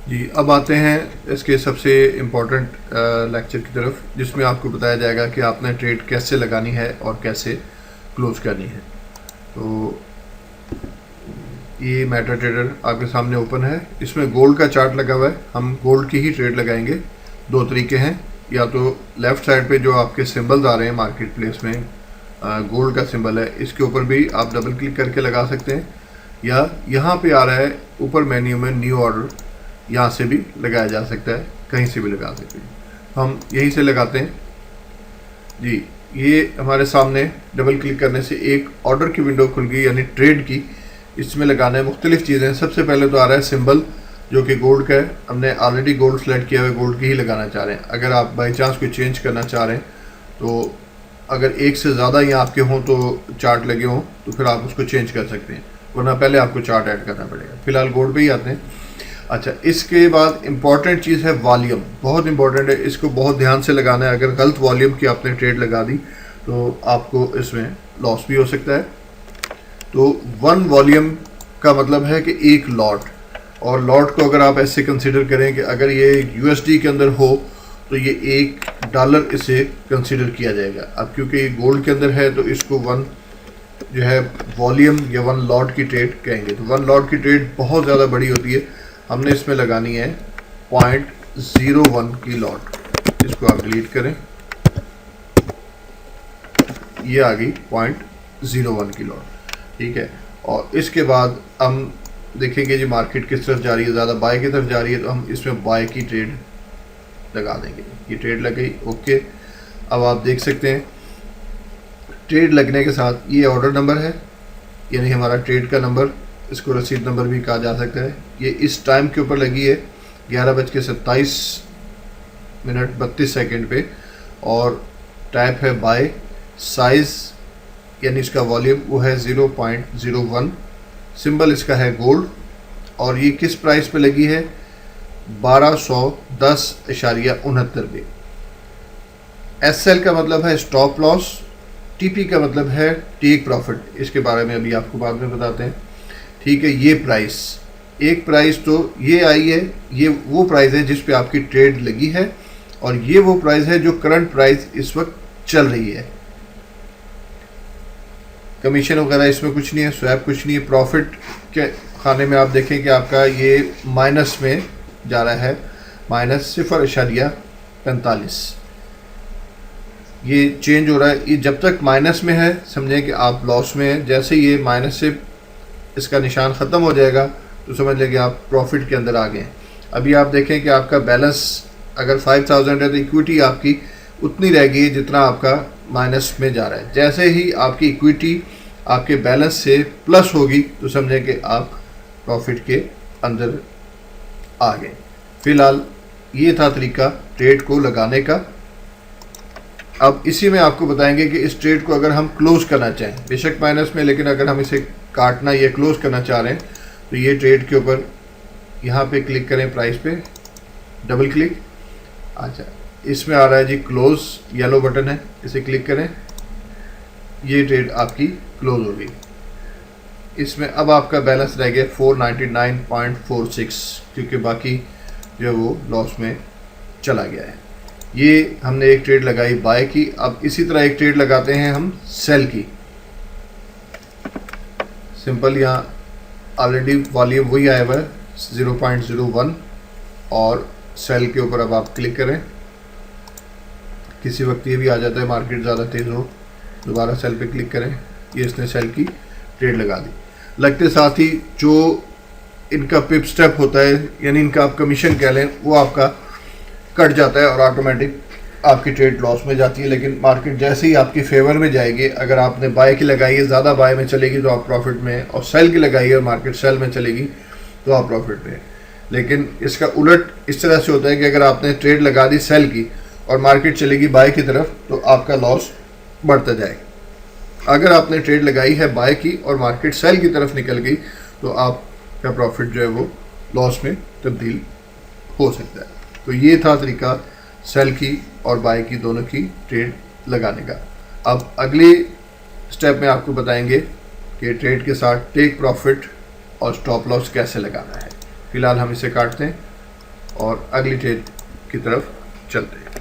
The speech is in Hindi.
जी, अब आते हैं इसके सबसे इम्पोर्टेंट लेक्चर की तरफ, जिसमें आपको बताया जाएगा कि आपने ट्रेड कैसे लगानी है और कैसे क्लोज करनी है। तो ये मेटा ट्रेडर आपके सामने ओपन है। इसमें गोल्ड का चार्ट लगा हुआ है। हम गोल्ड की ही ट्रेड लगाएंगे। दो तरीके हैं, या तो लेफ़्ट साइड पे जो आपके सिंबल्स आ रहे हैं मार्केट प्लेस में, गोल्ड का सिंबल है, इसके ऊपर भी आप डबल क्लिक करके लगा सकते हैं, या यहाँ पे आ रहा है ऊपर मेन्यू में न्यू ऑर्डर, यहाँ से भी लगाया जा सकता है, कहीं से भी लगा सकते हैं। हम यहीं से लगाते हैं जी। ये हमारे सामने डबल क्लिक करने से एक ऑर्डर की विंडो खुल गई, यानी ट्रेड की। इसमें लगाना है मुख्तलिफ चीज़ें। सबसे पहले तो आ रहा है सिंबल, जो कि गोल्ड का है। हमने ऑलरेडी गोल्ड सेलेक्ट किया हुआ है, गोल्ड की ही लगाना चाह रहे हैं। अगर आप बाई चांस कोई चेंज करना चाह रहे हैं, तो अगर एक से ज़्यादा यहाँ आपके हों तो चार्ट लगे हों, तो फिर आप उसको चेंज कर सकते हैं, वरना पहले आपको चार्ट ऐड करना पड़ेगा। फिलहाल गोल्ड पे ही आते हैं। अच्छा, इसके बाद इम्पॉर्टेंट चीज़ है वॉल्यूम। बहुत इंपॉर्टेंट है, इसको बहुत ध्यान से लगाना है। अगर गलत वॉल्यूम की आपने ट्रेड लगा दी तो आपको इसमें लॉस भी हो सकता है। तो वन वॉल्यूम का मतलब है कि एक लॉट, और लॉट को अगर आप ऐसे कंसिडर करें कि अगर ये यूएसडी के अंदर हो तो ये $1 इसे कंसिडर किया जाएगा। अब क्योंकि ये गोल्ड के अंदर है तो इसको वन जो है वॉल्यूम या वन लॉट की ट्रेड कहेंगे। तो वन लॉट की ट्रेड बहुत ज़्यादा बड़ी होती है। हमने इसमें लगानी है 0.01 की लॉट। इसको आप डिलीट करें, ये आ गई 0.01 की लॉट, ठीक है। और इसके बाद हम देखेंगे जी मार्केट किस तरफ जा रही है, ज़्यादा बाय की तरफ जा रही है, तो हम इसमें बाय की ट्रेड लगा देंगे। ये ट्रेड लग गई, ओके। अब आप देख सकते हैं ट्रेड लगने के साथ ये ऑर्डर नंबर है, यानी हमारा ट्रेड का नंबर, इसको रसीद नंबर भी कहा जा सकता है। ये इस टाइम के ऊपर लगी है 11:27 पे, और टाइप है बाय। साइज़ यानी इसका वॉल्यूम वो है 0.01। सिंबल इसका है गोल्ड, और ये किस प्राइस पे लगी है, 1210.69 पे। SL का मतलब है स्टॉप लॉस, TP का मतलब है टेक प्रॉफिट। इसके बारे में अभी आपको बाद में बताते हैं, ठीक है। ये प्राइस, एक प्राइस तो ये आई है, ये वो प्राइस है जिस पे आपकी ट्रेड लगी है, और ये वो प्राइस है जो करंट प्राइस इस वक्त चल रही है। कमीशन वगैरह इसमें कुछ नहीं है, स्वैप कुछ नहीं है। प्रॉफिट के खाने में आप देखें कि आपका ये माइनस में जा रहा है, -0.45। ये चेंज हो रहा है। ये जब तक माइनस में है समझें कि आप लॉस में हैं। जैसे ये माइनस से इसका निशान ख़त्म हो जाएगा तो समझ लें कि आप प्रॉफिट के अंदर आ गए हैं। अभी आप देखें कि आपका बैलेंस अगर 5000 है तो इक्विटी आपकी उतनी रहेगी जितना आपका माइनस में जा रहा है। जैसे ही आपकी इक्विटी आपके बैलेंस से प्लस होगी तो समझें कि आप प्रॉफिट के अंदर आ गए। फिलहाल ये था तरीका ट्रेड को लगाने का। अब इसी में आपको बताएंगे कि इस ट्रेड को अगर हम क्लोज करना चाहें, बेशक माइनस में, लेकिन अगर हम इसे काटना या क्लोज करना चाह रहे हैं तो ये ट्रेड के ऊपर यहाँ पे क्लिक करें, प्राइस पे डबल क्लिक। अच्छा, इसमें आ रहा है जी क्लोज, येलो बटन है, इसे क्लिक करें, ये ट्रेड आपकी क्लोज हो गई। इसमें अब आपका बैलेंस रह गया 499.46, क्योंकि बाकी जो है वो लॉस में चला गया है। ये हमने एक ट्रेड लगाई बाय की। अब इसी तरह एक ट्रेड लगाते हैं हम सेल की। सिंपल, यहाँ ऑलरेडी वॉल्यूम वही आया हुआ है 0.01, और सेल के ऊपर अब आप क्लिक करें। किसी वक्त ये भी आ जाता है मार्केट ज़्यादा तेज़ हो, दोबारा सेल पे क्लिक करें। ये इसने सेल की ट्रेड लगा दी। लगते साथ ही जो इनका पिप स्टेप होता है, यानी इनका आप कमीशन कह लें, वो आपका कट जाता है और ऑटोमेटिक आपकी ट्रेड लॉस में जाती है। लेकिन मार्केट जैसे ही आपकी फेवर में जाएगी, अगर आपने बाय की लगाई है, ज़्यादा बाय में चलेगी तो आप प्रॉफिट में, और सेल की लगाई है और मार्केट सेल में चलेगी तो आप प्रॉफिट में। लेकिन इसका उलट इस तरह से होता है कि अगर आपने ट्रेड लगा दी सेल की और मार्केट चलेगी बाय की तरफ तो आपका लॉस बढ़ता जाएगा। अगर आपने ट्रेड लगाई है बाय की और मार्केट सेल की तरफ निकल गई तो आपका प्रॉफिट जो है वो लॉस में तब्दील हो सकता है। तो ये था तरीका सेल की और बाय की दोनों की ट्रेड लगाने का। अब अगले स्टेप में आपको बताएंगे कि ट्रेड के साथ टेक प्रॉफिट और स्टॉप लॉस कैसे लगाना है। फिलहाल हम इसे काटते हैं और अगली ट्रेड की तरफ चलते हैं।